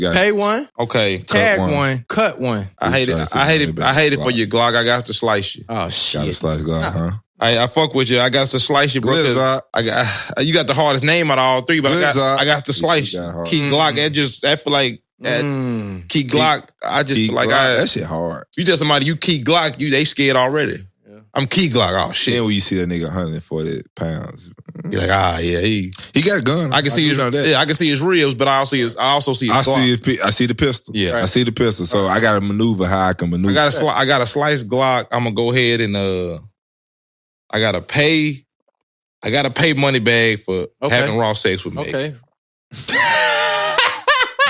Pay one. Okay. Tag one. Cut one. I hate it. I hate it for your Glock. I got to slice you. Oh shit. Got to slice Glock, huh? I fuck with you. I got to slice you, bro. You got the hardest name out of all three, but I got to slice you. Key Glock. I feel like Key Glock. I just feel like that shit hard. You tell somebody you Key Glock, they scared already. Yeah. I'm Key Glock. Oh shit. Then when you see that nigga 140 pounds, you're like, he got a gun. I can see his I can see his ribs, but I also see his Glock. I see the pistol. Yeah. I see the pistol. So I got to maneuver how I can maneuver. I got a slice Glock. I'm gonna go ahead and I gotta pay money bag for having raw sex with me. Okay.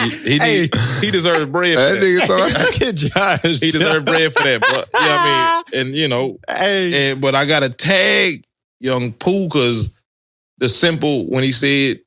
He deserves bread for that. Nigga thought he deserves bread for that, bro. You know what I mean? And but I gotta tag Young Pooh because the simple when he said,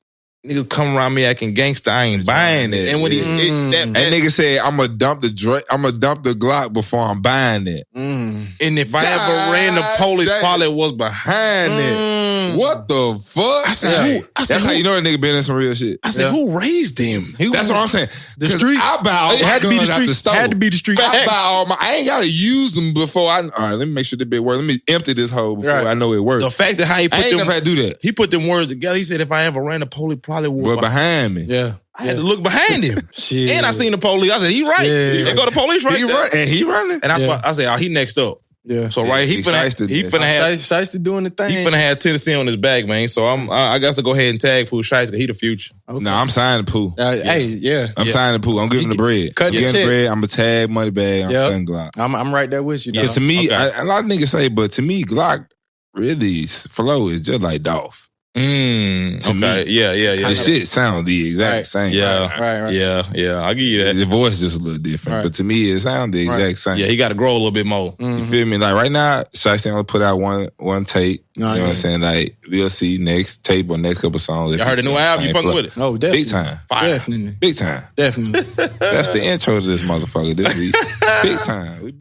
nigga come around me acting gangster, I ain't buying it. And when he said that nigga said, I'm gonna dump the Glock before I'm buying it. And if I ever ran the police, probably was behind it. What the fuck? I said, that's how you know that nigga been in some real shit. I said, who raised him? That's what I'm saying. The streets. I buy all had to be the streets. Had to be the streets. I buy all I ain't gotta use them before all right, let me make sure the bit works. Let me empty this hole before I know it works. The fact that how he put I ain't never had to do that. He put them words together. He said, if I ever ran the police, probably would. But behind me. Yeah. I had to look behind him. Shit. And I seen the police. I said, he right. They go to police right there. And he running. And I said, he next up. Yeah. So he finna have Shiesty doing the thing. He finna have Tennessee on his back, man. So I got to go ahead and tag Pooh Shiesty. He the future. Okay. No, I'm signing Pooh. Hey, I'm signing Pooh. I'm giving the bread. Cut I'm getting the bread. I'm a tag money bag. I'm cutting Glock. I'm right there with you. Yeah, to me, a lot of niggas say, but to me, Glock really flow is just like Dolph. To me. Yeah. The shit sounds the exact same. Yeah. Right. Yeah. I'll give you that. The voice is just a little different. But to me, it sounds the exact same. Yeah, he got to grow a little bit more. You feel me? Like right now, Shiesty only put out one tape. You know what I'm saying? Like, we'll see next tape or next couple songs. You heard the new album? You fucking with it? Oh, definitely. Big time. Fire. Definitely. Big time. Definitely. That's the intro to this motherfucker this week. Big time.